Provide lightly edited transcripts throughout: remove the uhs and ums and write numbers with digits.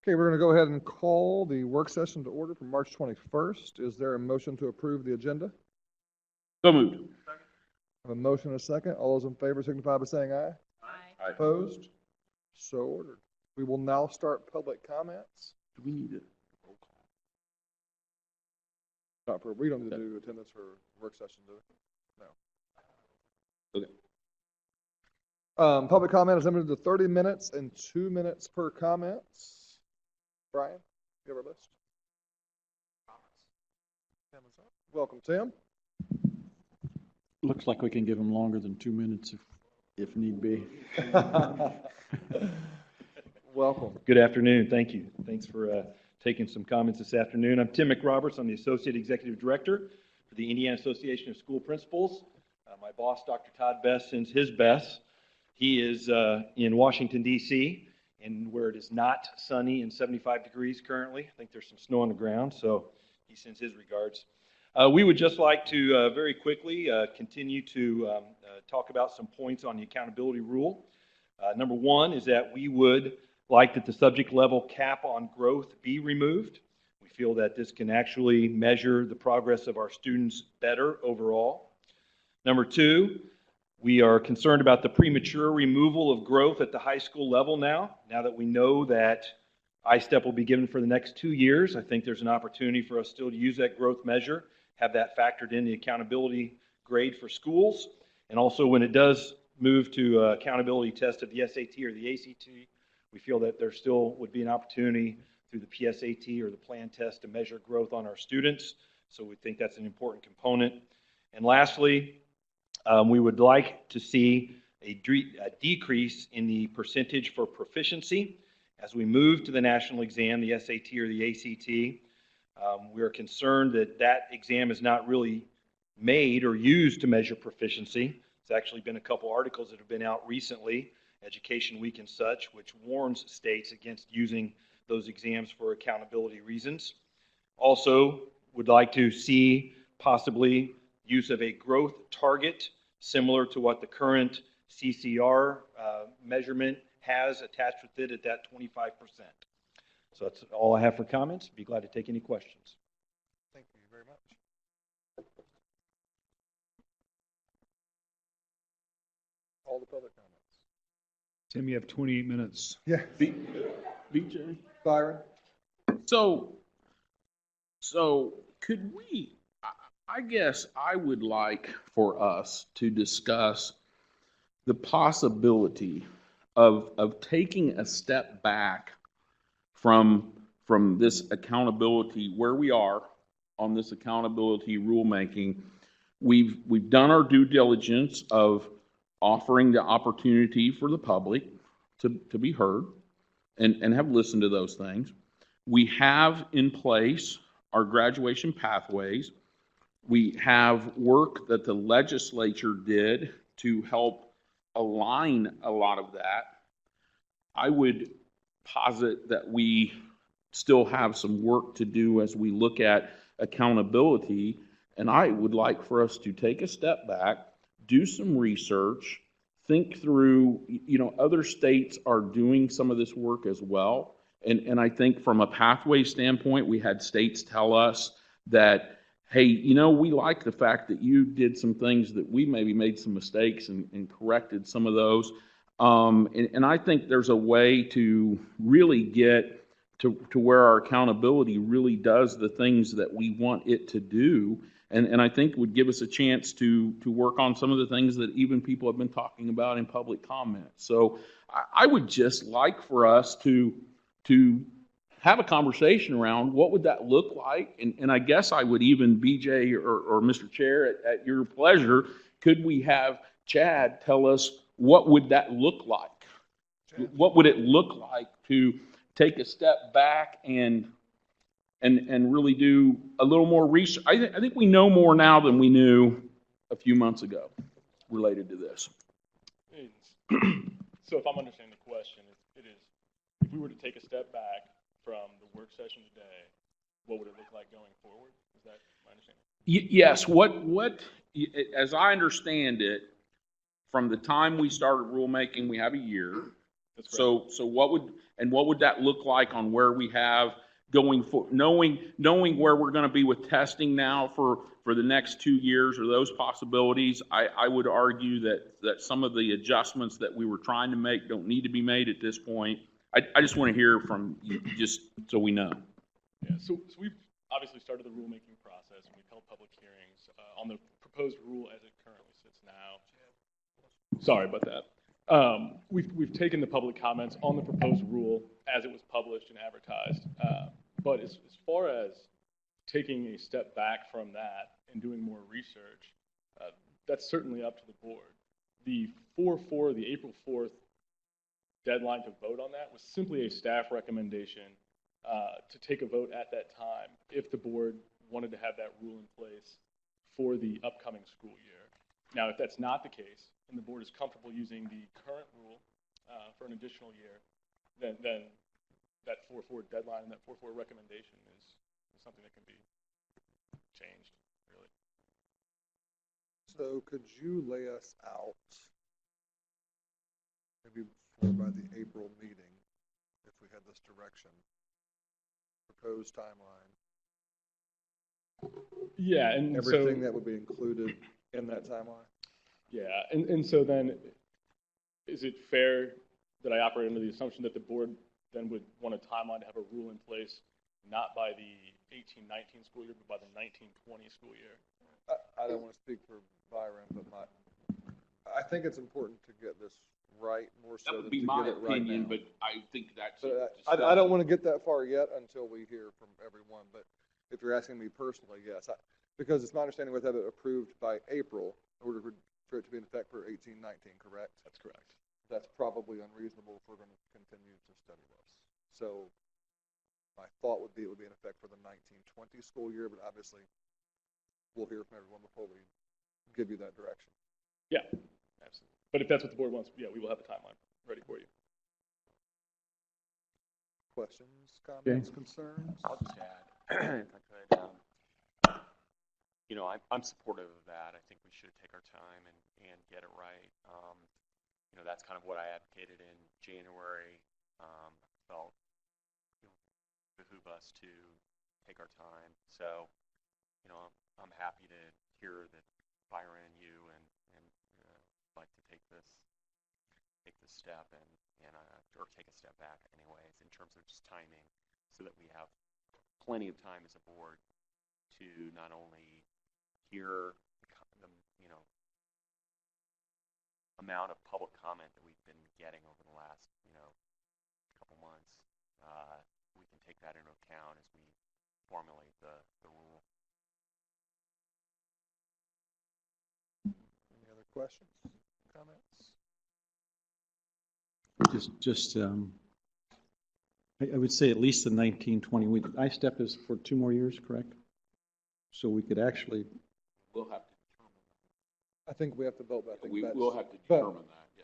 Okay, we're going to go ahead and call the work session to order for March 21st. Is there a motion to approve the agenda? So moved. I have a motion and a second. All those in favor signify by saying aye. Aye. Opposed? So ordered. We will now start public comments. Do we need it? Not for, we don't need to do attendance for work session, do we? No. Okay. Public comment is limited to 30 minutes and 2 minutes per comments. Brian, you have our list? Welcome, Tim. Looks like we can give them longer than 2 minutes if need be. Welcome. Good afternoon. Thank you. Thanks for taking some comments this afternoon. I'm Tim McRoberts. I'm the Associate Executive Director for the Indiana Association of School Principals. My boss, Dr. Todd Best, sends his best. He is in Washington, D.C., and where it is not sunny and 75 degrees currently. I think there's some snow on the ground, so he sends his regards. We would just like to very quickly continue to talk about some points on the accountability rule. Number one is that we would like that the subject level cap on growth be removed. We feel that this can actually measure the progress of our students better overall. Number two, we are concerned about the premature removal of growth at the high school level now that we know that I-STEP will be given for the next 2 years. I think there's an opportunity for us still to use that growth measure, have that factored in the accountability grade for schools. And also when it does move to accountability test of the SAT or the ACT, we feel that there still would be an opportunity through the PSAT or the plan test to measure growth on our students. So we think that's an important component. And lastly, we would like to see a decrease in the percentage for proficiency. As we move to the national exam, the SAT or the ACT, we are concerned that that exam is not really made or used to measure proficiency. There's actually been a couple articles that have been out recently, Education Week and such, which warns states against using those exams for accountability reasons. Also, would like to see possibly use of a growth target similar to what the current CCR measurement has attached with it at that 25%. So that's all I have for comments. Be glad to take any questions. Thank you very much. All the public comments. Tim, you have 28 minutes. Yeah. BJ? Byron? So could we, I guess I would like for us to discuss the possibility of taking a step back from this accountability, where we are on this accountability rulemaking. We've done our due diligence of offering the opportunity for the public to be heard and have listened to those things. We have in place our graduation pathways. We have work that the legislature did to help align a lot of that. I would posit that we still have some work to do as we look at accountability, and I would like for us to take a step back, do some research, think through, other states are doing some of this work as well. And I think from a pathway standpoint, we had states tell us that, hey, we like the fact that you did some things that we maybe made some mistakes and corrected some of those. And I think there's a way to really get to where our accountability really does the things that we want it to do. And I think would give us a chance to work on some of the things that even people have been talking about in public comment. So I would just like for us to have a conversation around what would that look like. And I guess I would even, BJ or Mr. Chair, at your pleasure, could we have Chad tell us what would that look like? What would it look like to take a step back and really do a little more research? I think we know more now than we knew a few months ago related to this. So if I'm understanding the question, it is, if we were to take a step back from the work session today, what would it look like going forward? Is that my understanding? Yes. What, as I understand it, from the time we started rulemaking, we have a year. That's correct. So what would that look like on where we have going for, knowing where we're gonna be with testing now for the next 2 years, or those possibilities? I would argue that some of the adjustments that we were trying to make don't need to be made at this point. I just want to hear from you, just so we know. Yeah, so we've obviously started the rulemaking process, and we've held public hearings on the proposed rule as it currently sits now. Sorry about that. We've taken the public comments on the proposed rule as it was published and advertised. But as far as taking a step back from that and doing more research, that's certainly up to the board. The April 4th deadline to vote on that was simply a staff recommendation to take a vote at that time if the board wanted to have that rule in place for the upcoming school year. Now, if that's not the case, and the board is comfortable using the current rule for an additional year, then that 4-4 deadline and that 4-4 recommendation is something that can be changed, really. So could you lay us out, maybe before by the April meeting, if we had this direction, proposed timeline? Yeah, and Everything so, that would be included in that timeline? yeah, and so then, is it fair that I operate under the assumption that the board then would want a timeline to have a rule in place, not by the 18-19 school year, but by the 19-20 school year? I don't want to speak for Byron, but I think it's important to get this right, more so That than would to be my get it right opinion, now. but I think that's. But I don't want to get that far yet until we hear from everyone, but if you're asking me personally, yes, because it's my understanding we've had it approved by April in order for it to be in effect for 18-19, correct? That's correct. That's probably unreasonable if we're going to continue to study this. So my thought would be it would be in effect for the 19-20 school year, but obviously we'll hear from everyone before we give you that direction. Yeah, absolutely. But if that's what the board wants, yeah, we will have a timeline ready for you. Questions, comments, concerns? I'll just add, if I could, I'm supportive of that. I think we should take our time and get it right. That's kind of what I advocated in January. Felt behoove us to take our time. So, I'm happy to hear that Byron, you and like to take this step or take a step back anyways, in terms of just timing, so that we have plenty of time as a board to not only hear the amount of public comment that we've been getting over the last couple months. We can take that into account as we formulate the rule. Any other questions, comments? I would say at least the 19-20. ISTEP is for 2 more years, correct? So we could actually, We'll have to determine I think we have to vote, but I that. think We that's. will have to but- determine that, yeah.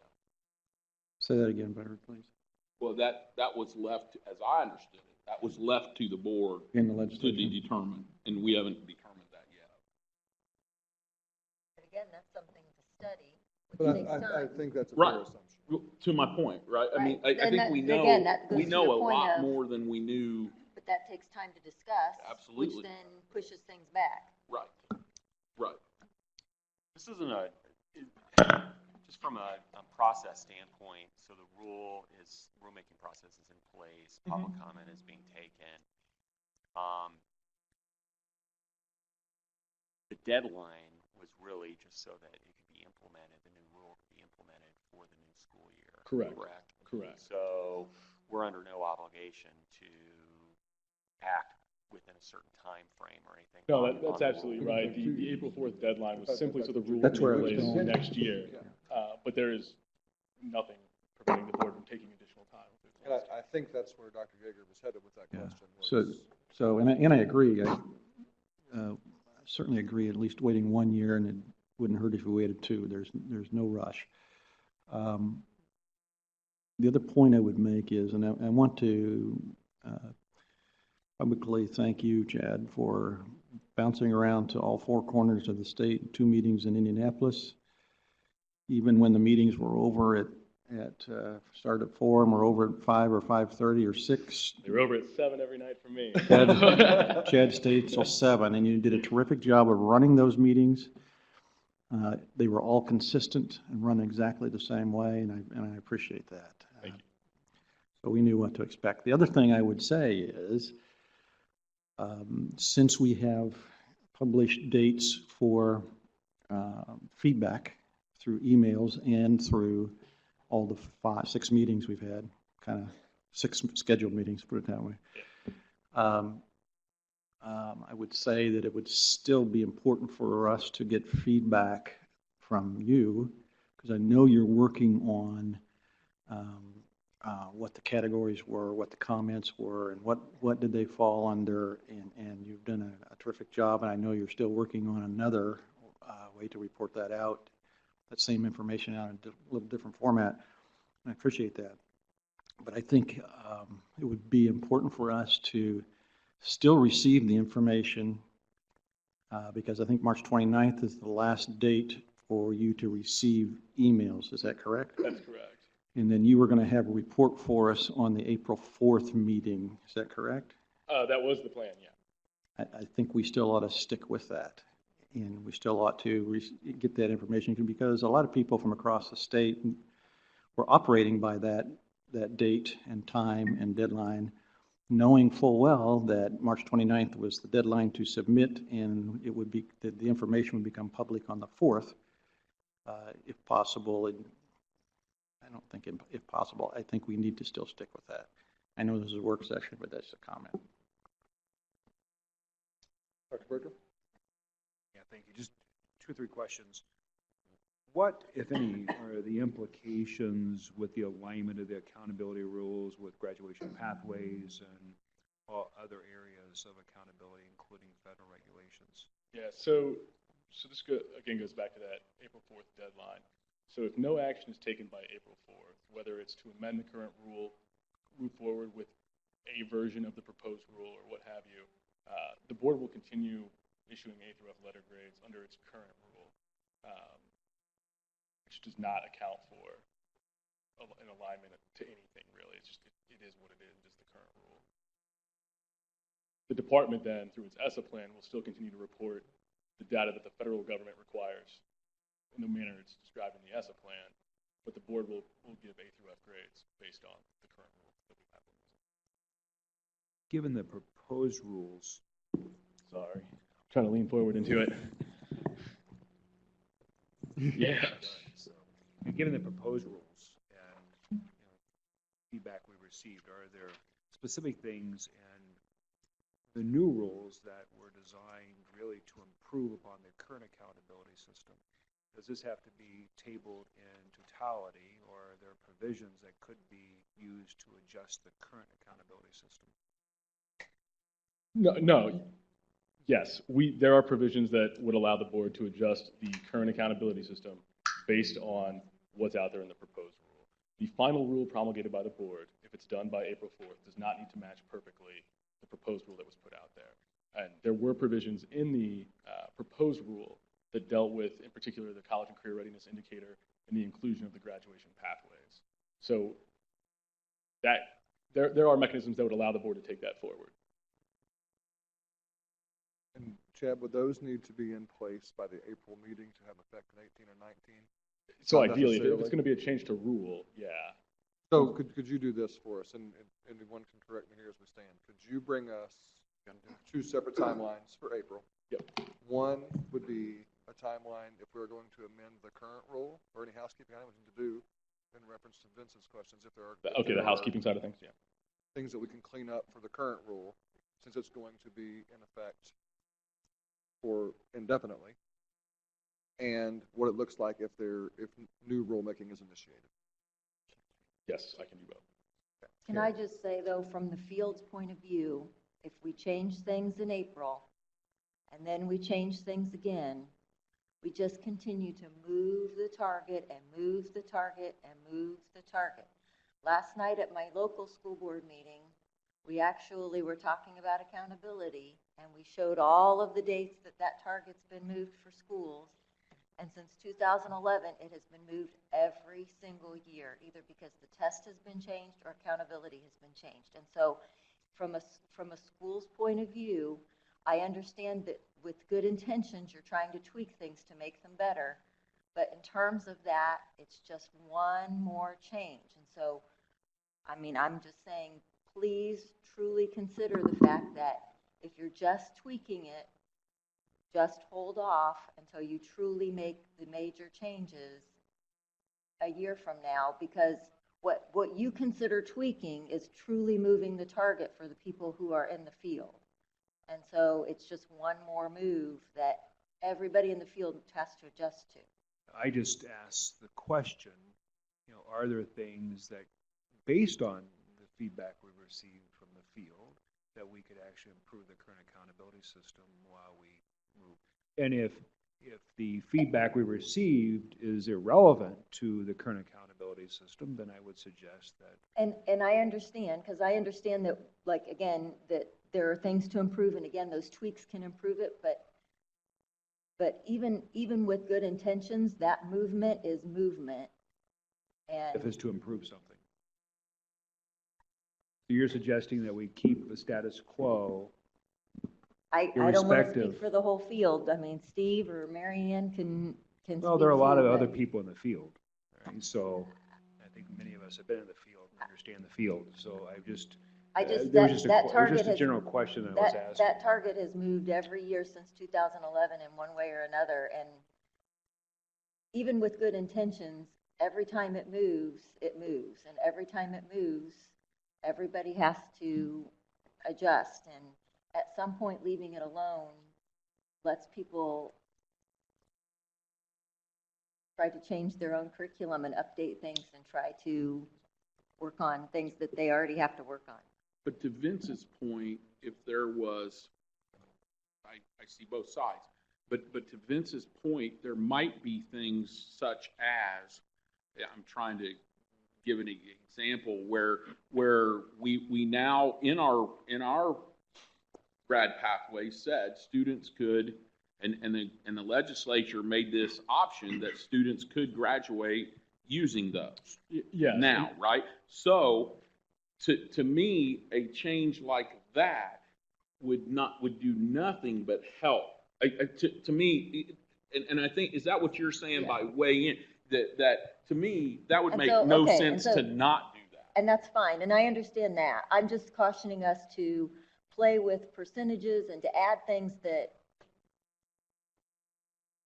say that again, Byron, please, Well, that was left, as I understood it, that was left to the board in the to legislature. be determined, and we haven't determined that yet. But again, that's something to study, But which takes I time. think that's a Right. fair assumption. To my point, right? I mean, I Right. And think that- we know, again, that goes we to know your a point lot of- more than we knew. But that takes time to discuss. Absolutely. Which then pushes things back. Right, right. This isn't just from a process standpoint, so the rulemaking process is in place, public comment is being taken. The deadline was really just so that it could be implemented, the new rule could be implemented for the new school year. Correct. So we're under no obligation to act within a certain time frame or anything. No, on that's the absolutely rule. right. The April 4th deadline was simply so the rule That's would where be I was in place going. next year. But there is nothing preventing the board from taking additional time. And I think that's where Dr. Yeager was headed with that Yeah. question. So, and I agree. I certainly agree, at least waiting 1 year, and it wouldn't hurt if we waited 2. There's no rush. The other point I would make is, and I want to publicly thank you, Chad, for bouncing around to all 4 corners of the state, 2 meetings in Indianapolis. Even when the meetings were over start at 4 and we're over at 5 or 5:30 or 6. They were over at 7 every night for me. Chad stayed till 7, and you did a terrific job of running those meetings. They were all consistent and run exactly the same way, and I appreciate that. Thank you. So we knew what to expect. The other thing I would say is, since we have published dates for feedback through emails and through all the 6 meetings we've had, kind of 6 scheduled meetings, put it that way. I would say that it would still be important for us to get feedback from you, because I know you're working on what the categories were, what the comments were, and what did they fall under, and you've done a terrific job, and I know you're still working on another way to report that out, that same information out in a little different format, and I appreciate that. But I think it would be important for us to still receive the information, because I think March 29th is the last date for you to receive emails. Is that correct? That's correct. And then you were going to have a report for us on the April 4th meeting. Is that correct? That was the plan, yeah. I think we still ought to stick with that. And we still ought to get that information, because a lot of people from across the state were operating by that date and time and deadline, knowing full well that March 29th was the deadline to submit, and it would be that the information would become public on the 4th, if possible. And I don't think if possible, I think we need to still stick with that. I know this is a work session, but that's a comment. Dr. Berger? Yeah, thank you. Just 2 or 3 questions. What, if any, are the implications with the alignment of the accountability rules with graduation pathways and all other areas of accountability, including federal regulations? Yeah, so this again goes back to that April 4th deadline. So if no action is taken by April 4th, whether it's to amend the current rule, move forward with a version of the proposed rule, or what have you, the board will continue issuing A through F letter grades under its current rule, which does not account for an alignment to anything really. It's just it is what it is. It is the current rule. The department then, through its ESSA plan, will still continue to report the data that the federal government requires in the manner it's described in the ESSA plan, but the board will give A through F grades based on the current rule that we have. Given the proposed rules, Sorry, trying to lean forward into it. Yeah. so, and given the proposed rules and feedback we received, are there specific things in the new rules that were designed really to improve upon the current accountability system? Does this have to be tabled in totality, or are there provisions that could be used to adjust the current accountability system? No. Yes, there are provisions that would allow the board to adjust the current accountability system based on what's out there in the proposed rule. The final rule promulgated by the board, if it's done by April 4th, does not need to match perfectly the proposed rule that was put out there. And there were provisions in the proposed rule that dealt with, in particular, the college and career readiness indicator and the inclusion of the graduation pathways. So that there are mechanisms that would allow the board to take that forward. And Chad, would those need to be in place by the April meeting to have effect in 18 or 19? So Not ideally, if it's necessarily. going to be a change to rule, yeah. So could you do this for us, and anyone can correct me here as we stand. Could you bring us 2 separate timelines for April? Yep. One would be a timeline if we were going to amend the current rule, or any housekeeping items to do in reference to Vincent's questions, if there are. Okay, the housekeeping side of things, yeah. Things that we can clean up for the current rule, since it's going to be in effect for indefinitely, and what it looks like if new rulemaking is initiated. Yes, I can do both. Can I just say, though, from the field's point of view, if we change things in April, and then we change things again, we just continue to move the target and move the target and move the target. Last night at my local school board meeting, we actually were talking about accountability, and we showed all of the dates that target's been moved for schools. And since 2011, it has been moved every single year, either because the test has been changed or accountability has been changed. And so from a school's point of view, I understand that with good intentions, you're trying to tweak things to make them better. But in terms of that, it's just one more change. And so, I mean, I'm just saying, please truly consider the fact that if you're just tweaking it, just hold off until you truly make the major changes a year from now, because what you consider tweaking is truly moving the target for the people who are in the field. And so it's just one more move that everybody in the field has to adjust to. I just asked the question, are there things that, based on the feedback we received from the field, that we could actually improve the current accountability system while we move? And if the feedback we received is irrelevant to the current accountability system, then I would suggest that. And I understand, because I understand that, like, again, that there are things to improve, and again, those tweaks can improve it, but even with good intentions, that movement is movement. And If it's to improve something. So you're suggesting that we keep the status quo? I don't want to irrespective. speak for the whole field. I mean, Steve or Mary Ann can Well, there are a speak lot to of it, other but people in the field, right? So I think many of us have been in the field and understand the field. So there was just a general question that I was asking. That target has moved every year since 2011 in one way or another. And even with good intentions, every time it moves. And every time it moves, everybody has to adjust. And at some point, leaving it alone lets people try to change their own curriculum and update things and try to work on things that they already have to work on. But to Vince's point, if there was, I see both sides, but to Vince's point, there might be things such as, I'm trying to give an example where we now in our grad pathway said students could, and the legislature made this option that students could graduate using those. Yeah. Now, right? So to me, a change like that would do nothing but help. To me, and I think, is that what you're saying by weighing in? That to me, that would make no sense to not do that. And that's fine, and I understand that. I'm just cautioning us to play with percentages and to add things that,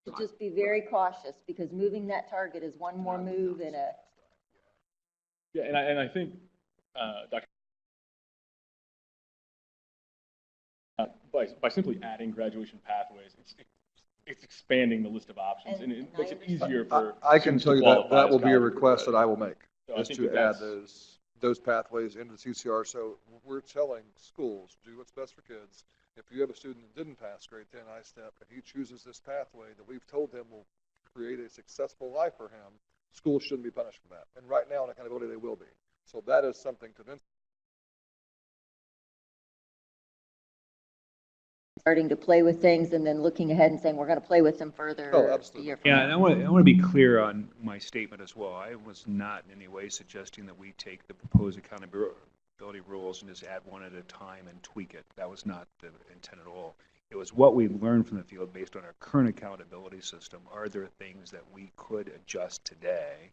to just be very cautious, because moving that target is one more move in a. Yeah, and I think, Dr. By simply adding graduation pathways, it's expanding the list of options, and it And makes I it easier for I can students tell to you that qualify will as be a college request that graduates. I will make, So I is think to that add those pathways into the CCR. So we're telling schools, do what's best for kids. If you have a student that didn't pass grade 10 I-STEP and he chooses this pathway that we've told him will create a successful life for him, schools shouldn't be punished for that. And right now, in accountability, they will be. So that is something to then. Starting to play with things and then looking ahead and saying, we're going to play with them further a year from Yeah, now. and I want to be clear on my statement as well. I was not in any way suggesting that we take the proposed accountability rules and just add one at a time and tweak it. That was not the intent at all. It was what we learned from the field based on our current accountability system. Are there things that we could adjust today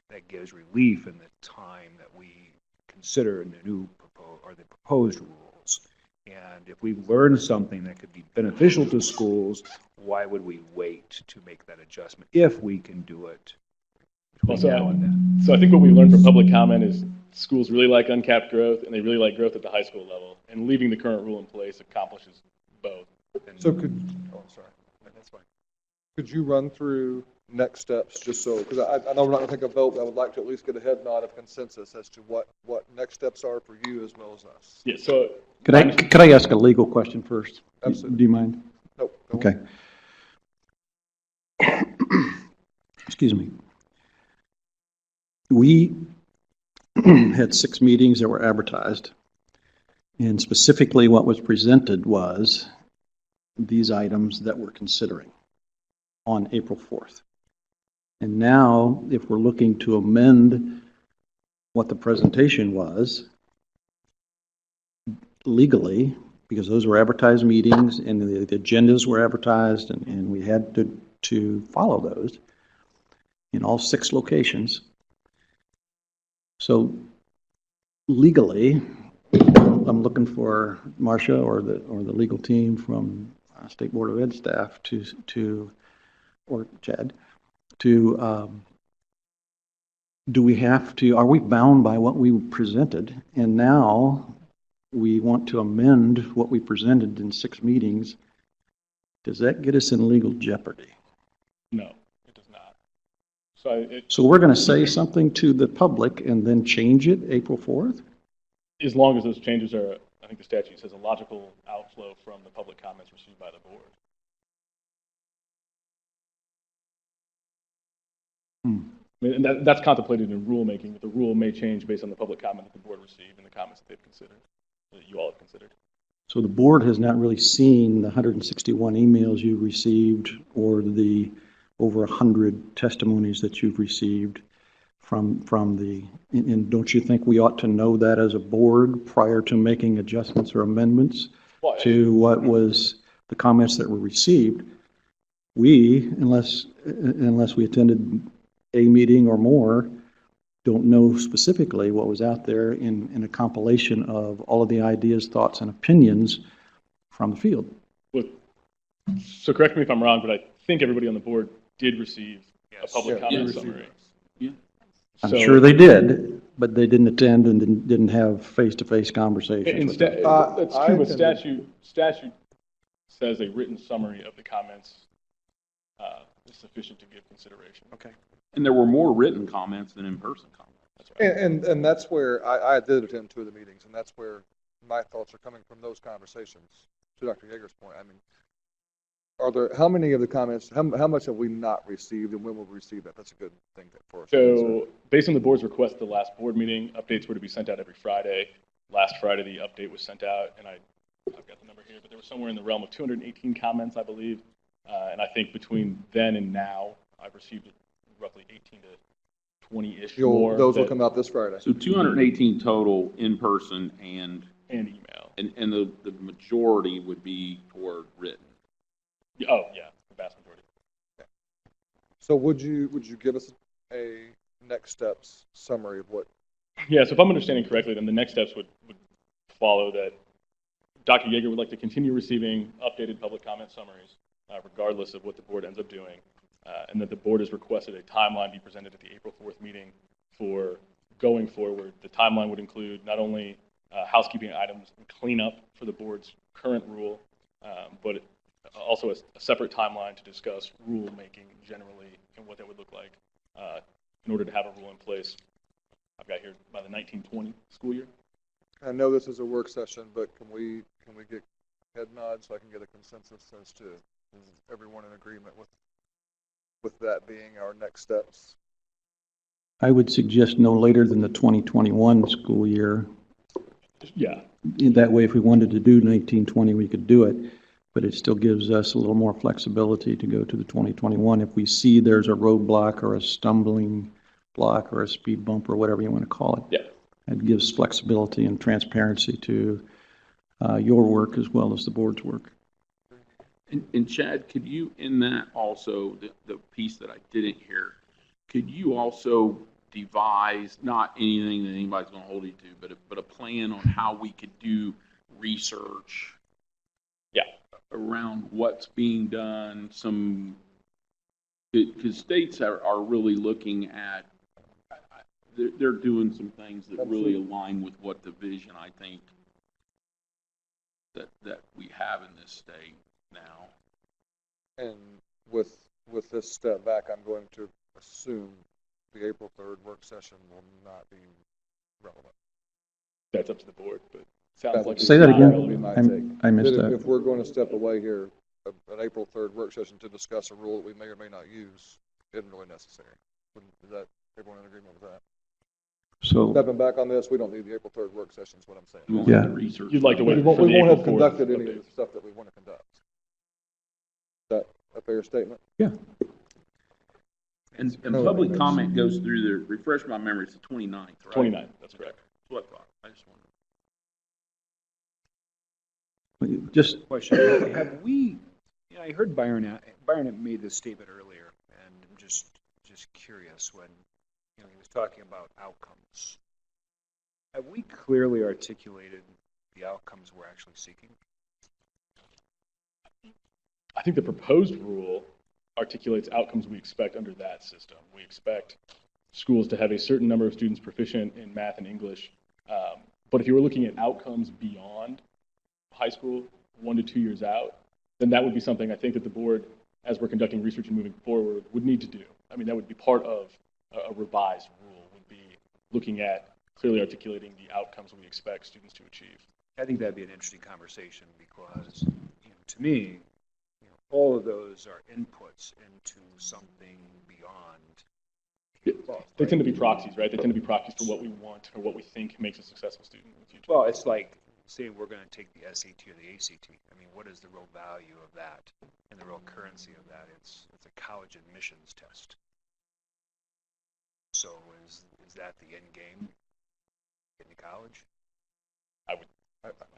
that gives relief in the time that we consider in the new proposed rules? And if we've learned something that could be beneficial to schools, why would we wait to make that adjustment if we can do it between now and then? So I think what we learned from public comment is schools really like uncapped growth, and they really like growth at the high school level. And leaving the current rule in place accomplishes both. So that's fine. Could you run through next steps, just so, because I know we're not going to take a vote, but I would like to at least get a head nod of consensus as to what next steps are for you as well as us. Yeah, so. Could I ask a legal question first? Absolutely. Do you mind? Nope. Okay. Excuse me. We had 6 meetings that were advertised, and specifically what was presented was these items that we're considering. on April 4th. And now, if we're looking to amend what the presentation was legally, because those were advertised meetings and the agendas were advertised and we had to follow those in all 6 locations. So legally, I'm looking for Marcia or the legal team from State Board of Ed staff or Chad, do we have to, are we bound by what we presented? And now we want to amend what we presented in 6 meetings. Does that get us in legal jeopardy? No, it does not. So So we're going to say something to the public and then change it April 4th? as long as those changes are, I think the statute says, a logical outflow from the public comments received by the board. I mean, and that's contemplated in rulemaking, that the rule may change based on the public comment that the board received and the comments that they've considered, that you all have considered. So the board has not really seen the 161 emails you received or the over 100 testimonies that you've received from the, and don't you think we ought to know that as a board prior to making adjustments or amendments to what was the comments that were received? We, unless we attended a meeting or more, don't know specifically what was out there in a compilation of all of the ideas, thoughts, and opinions from the field. Well, so correct me if I'm wrong, but I think everybody on the board did receive a public comment summary. I'm sure they did, but they didn't attend and didn't have face-to-face conversations with them. That's true, but statute says a written summary of the comments is sufficient to give consideration. Okay. And there were more written comments than in-person comments. That's right. And that's where I did attend 2 of the meetings, and that's where my thoughts are coming from those conversations. To Dr. Yeager's point, I mean, how many of the comments, how much have we not received, and when will we receive that? That's a good thing for us. So based on the board's request at the last board meeting, updates were to be sent out every Friday. Last Friday, the update was sent out, and I've got the number here, but there was somewhere in the realm of 218 comments, I believe. And I think between then and now, I've received roughly 18 to 20-ish more. Those will come out this Friday. So 218 total in person and email. And the majority would be toward written. Oh, yeah, the vast majority. Okay. So would you give us a next steps summary of what? Yeah, so if I'm understanding correctly, then the next steps would follow that Dr. Yeager would like to continue receiving updated public comment summaries, regardless of what the board ends up doing, and that the board has requested a timeline be presented at the April 4th meeting for going forward. The timeline would include not only housekeeping items and cleanup for the board's current rule, but also a separate timeline to discuss rulemaking generally and what that would look like in order to have a rule in place. I've got here by the 1920 school year. I know this is a work session, but can we get head nods so I can get a consensus as to is everyone in agreement with that being our next steps? I would suggest no later than the 2021 school year. Yeah. That way, if we wanted to do 1920, we could do it, but it still gives us a little more flexibility to go to the 2021 if we see there's a roadblock or a stumbling block or a speed bump or whatever you want to call it. Yeah. It gives flexibility and transparency to your work as well as the board's work. And Chad, could you, in that also, the piece that I didn't hear, could you also devise, not anything that anybody's going to hold you to, but a plan on how we could do research around what's being done, because states are really looking at, they're doing some things that really align with what the vision, I think, that we have in this state now. And with this step back, I'm going to assume the April 3rd work session will not be relevant. That's up to the board, but sounds like Say that again. That would be my take. I missed That that. if we're going to step away here, an April 3rd work session to discuss a rule that we may or may not use isn't really necessary. Is that everyone in agreement with that? So, Stepping back on this, we don't need the April 3rd work session is what I'm saying. You won't Yeah. have to research. You'd like to wait We for won't the have April 4th conducted any update. of the stuff that we want to conduct. a fair statement? And Oh, public that's- comment goes through the, refresh my memory, it's the 29th, right? 29th, that's correct. That's what I thought. I just wanted. Just, Question, have we, I heard Byron had made this statement earlier, and I'm just curious when, he was talking about outcomes. Have we clearly articulated the outcomes we're actually seeking? I think the proposed rule articulates outcomes we expect under that system. We expect schools to have a certain number of students proficient in math and English. But if you were looking at outcomes beyond high school, 1 to 2 years out, then that would be something I think that the board, as we're conducting research and moving forward, would need to do. I mean, that would be part of a revised rule, would be looking at clearly articulating the outcomes we expect students to achieve. I think that'd be an interesting conversation because, to me, all of those are inputs into something beyond. They tend to be proxies, right? They tend to be proxies for what we want or what we think makes a successful student in the future. Well, it's like saying we're going to take the SAT or the ACT. I mean, what is the real value of that and the real currency of that? It's a college admissions test. So is that the end game? Getting to college?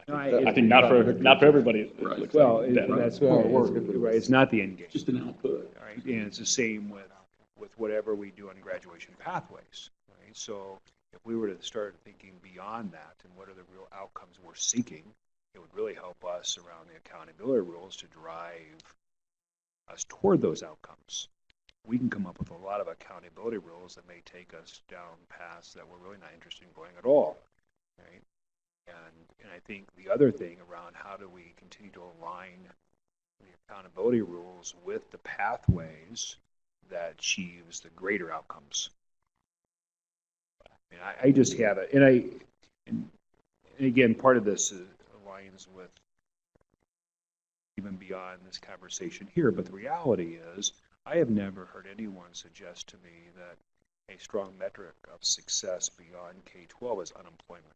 I think not for everybody. Right. Looks Well, like that. that's Yeah, right. work. Right. It's not the end game. Just an output. All right, and it's the same with whatever we do on graduation pathways, right? So if we were to start thinking beyond that and what are the real outcomes we're seeking, it would really help us around the accountability rules to drive us toward those outcomes. We can come up with a lot of accountability rules that may take us down paths that we're really not interested in going at all, right? And I think the other thing around how do we continue to align the accountability rules with the pathways that achieves the greater outcomes. And I just have it, and again, part of this aligns with even beyond this conversation here, but the reality is I have never heard anyone suggest to me that a strong metric of success beyond K-12 is unemployment.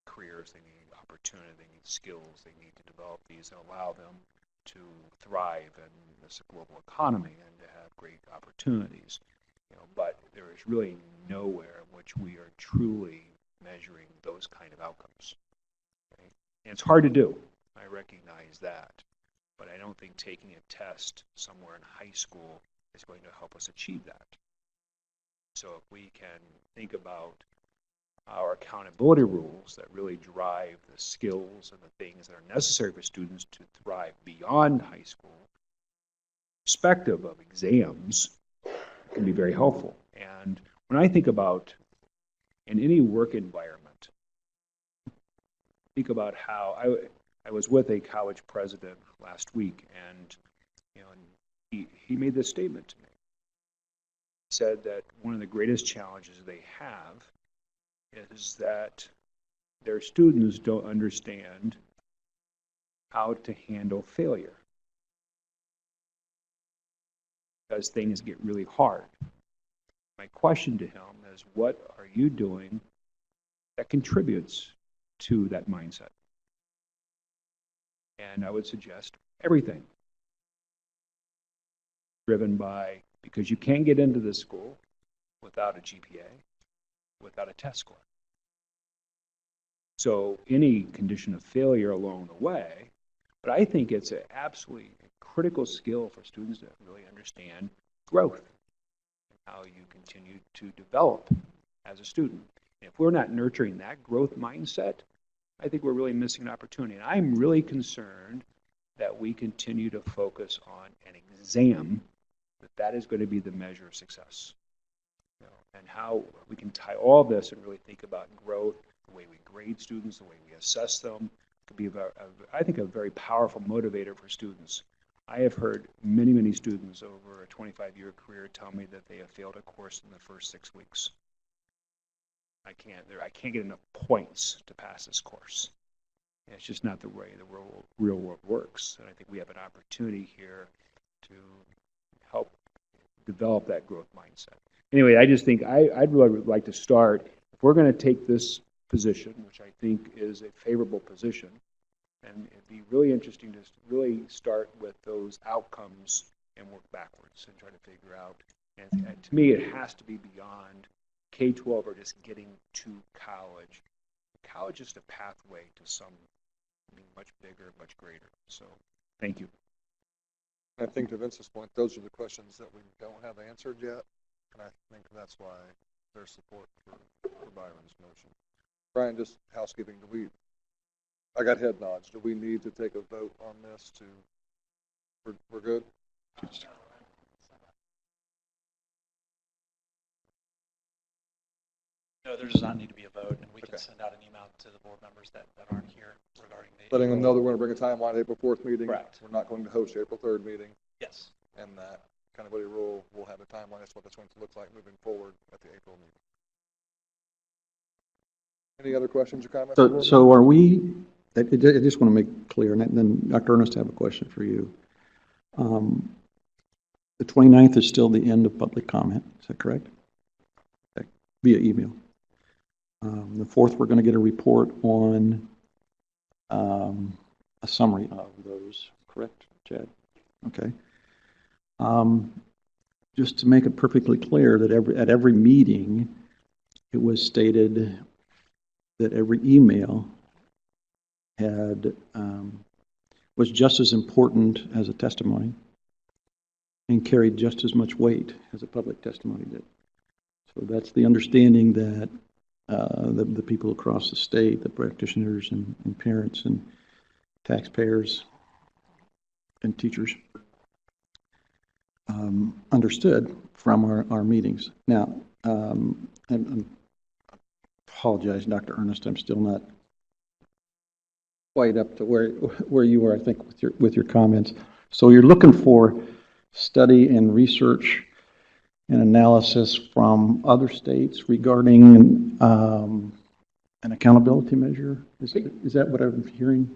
Careers, they need opportunity, they need skills, they need to develop these and allow them to thrive in this global economy and to have great opportunities. But there is really nowhere in which we are truly measuring those kind of outcomes. Right? And it's hard to do. I recognize that. But I don't think taking a test somewhere in high school is going to help us achieve that. So if we can think about our accountability rules that really drive the skills and the things that are necessary for students to thrive beyond high school, irrespective of exams, can be very helpful. And when I think about in any work environment, think about how I was with a college president last week, and he made this statement to me. He said that one of the greatest challenges they have is that their students don't understand how to handle failure because things get really hard. My question to him is, what are you doing that contributes to that mindset? And I would suggest everything. Driven by, because you can't get into this school without a GPA, without a test score. So any condition of failure along the way, but I think it's an absolutely critical skill for students to really understand growth and how you continue to develop as a student. And if we're not nurturing that growth mindset, I think we're really missing an opportunity. And I'm really concerned that we continue to focus on an exam, that is going to be the measure of success. And how we can tie all this and really think about growth, the way we grade students, the way we assess them, could be, I think, a very powerful motivator for students. I have heard many, many students over a 25-year career tell me that they have failed a course in the first 6 weeks. I can't get enough points to pass this course. And it's just not the way the real world works. And I think we have an opportunity here to help develop that growth mindset. Anyway, I just think I'd really like to start, if we're going to take this position, which I think is a favorable position, And it'd be really interesting to really start with those outcomes and work backwards and try to figure out. And to me, it has to be beyond K-12 or just getting to college. College is the pathway to something much bigger, much greater. So, thank you. I think to Vince's point, those are the questions that we don't have answered yet, and I think that's why there's support for Byron's motion. Brian, just housekeeping, I got head nods. Do we need to take a vote on this we're good? No, there does not need to be a vote, and we can Okay. send out an email to the board members that aren't here regarding the. Letting them know that we're going to bring a timeline to April 4th meeting. Correct. We're not going to host the April 3rd meeting, Yes. and that accountability rule will have a timeline as to what that's going to look like moving forward at the April meeting. Any other questions or comments? So are we, I just want to make clear, and then Dr. Ernest, I have a question for you. The 29th is still the end of public comment, is that correct? Okay. Via email. The 4th, we're going to get a report on a summary of those, correct, Chad? Okay. Just to make it perfectly clear that at every meeting, it was stated that every email had was just as important as a testimony and carried just as much weight as a public testimony did. So that's the understanding that the people across the state, the practitioners and parents and taxpayers and teachers understood from our meetings. Now, I apologize, Dr. Ernest, I'm still not quite up to where you were, I think, with your comments. So you're looking for study and research and analysis from other states regarding an accountability measure? Is that what I'm hearing?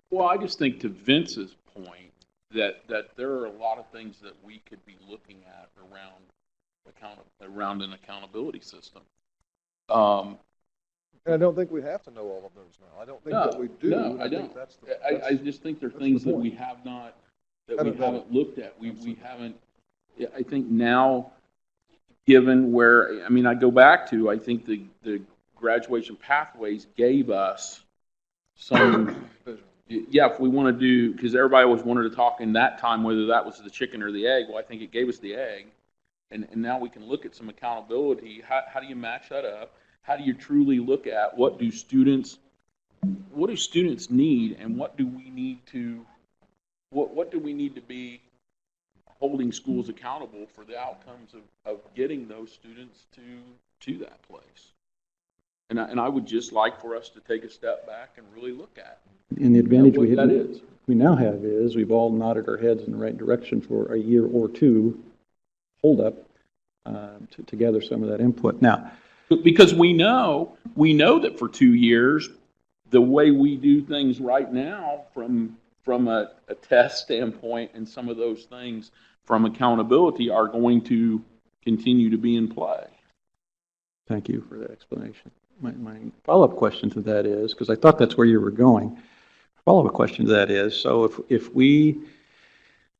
Well, I just think to Vince's point that there are a lot of things that we could be looking at around an accountability system. And I don't think we have to know all of those now. I don't think that we do. No, I think don't. I just think there are things that we have not, that we haven't looked at. We haven't, I think now, given where, I mean, I go back to, I think the graduation pathways gave us some, yeah, if we want to do, because everybody always wanted to talk in that time, whether that was the chicken or the egg. Well, I think it gave us the egg. And now we can look at some accountability. How do you match that up? How do you truly look at what do students need, and what do we need to be holding schools accountable for the outcomes of getting those students to that place? And I would just like for us to take a step back and really look at And the advantage what we now have is we've all nodded our heads in the right direction for a year or two hold up to gather some of that input. Now, because we know that for 2 years, the way we do things right now from a test standpoint and some of those things from accountability are going to continue to be in play. thank you for that explanation. My follow-up question to that is, because I thought that's where you were going, follow-up question to that is, so if we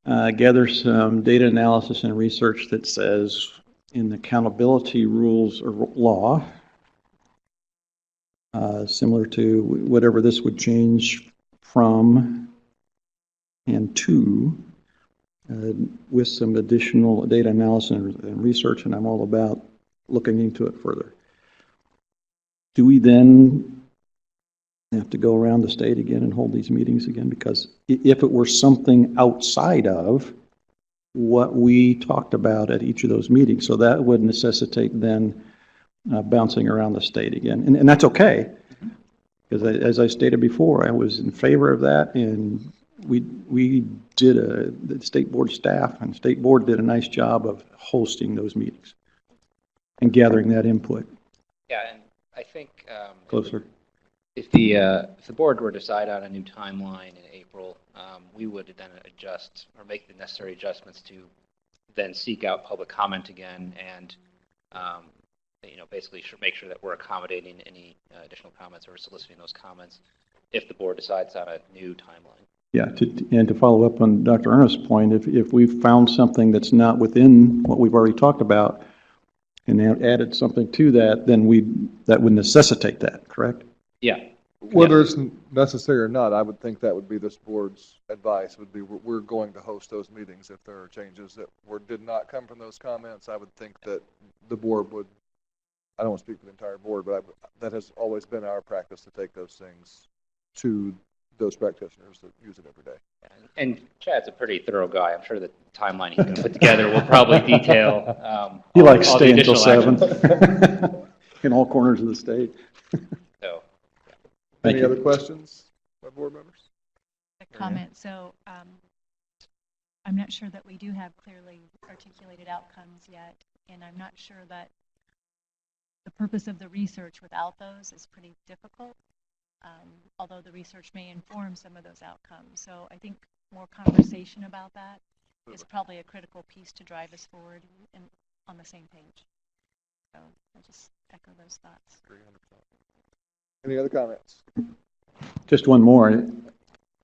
gather some data analysis and research that says in the accountability rules or law, similar to whatever this would change from and to, with some additional data analysis and research, and I'm all about looking into it further. Do we then have to go around the state again and hold these meetings again? Because if it were something outside of what we talked about at each of those meetings, so that would necessitate then bouncing around the state again. And that's okay, because as I stated before, I was in favor of that, and we did the state board staff and state board did a nice job of hosting those meetings and gathering that input. Yeah, and I think Closer. if the board were to decide on a new timeline in April, we would then adjust or make the necessary adjustments to then seek out public comment again and basically make sure that we're accommodating any additional comments or soliciting those comments. if the board decides on a new timeline. Yeah, and to follow up on Dr. Ernest's point, if we've found something that's not within what we've already talked about and added something to that, then that would necessitate that, correct? Yeah. Whether it's necessary or not, I would think that would be this board's advice, would be we're going to host those meetings if there are changes that did not come from those comments. I would think that the board would, I don't want to speak for the entire board, but that has always been our practice to take those things to those practitioners that use it every day. And Chad's a pretty thorough guy. I'm sure the timeline he's going to put together will probably detail. He likes all the staying until additional 7 actions. in all corners of the state. So, Thank Any you. other questions by board members? A comment. So I'm not sure that we do have clearly articulated outcomes yet, and I'm not sure that the purpose of the research without those is pretty difficult, although the research may inform some of those outcomes. So I think more conversation about that is probably a critical piece to drive us forward and on the same page. So I just echo those thoughts. 300%. Any other comments? Just one more, and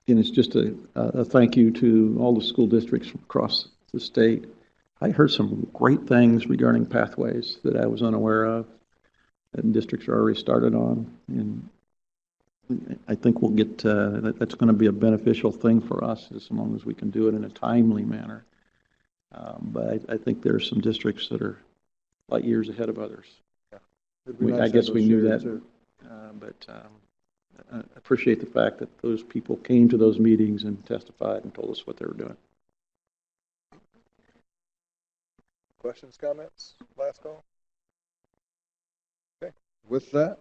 it's just a thank you to all the school districts across the state. I heard some great things regarding pathways that I was unaware of, and districts are already started on, and I think we'll get, that's going to be a beneficial thing for us as long as we can do it in a timely manner. But I think there are some districts that are light years ahead of others. I guess we knew that, but I appreciate the fact that those people came to those meetings and testified and told us what they were doing. Questions, comments? Last call? Okay. With that,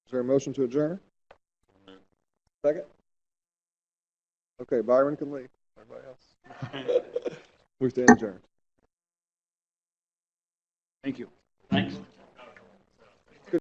is there a motion to adjourn? Second? Okay, Byron can leave. Everybody else? We stand adjourned. Thank you. Thanks.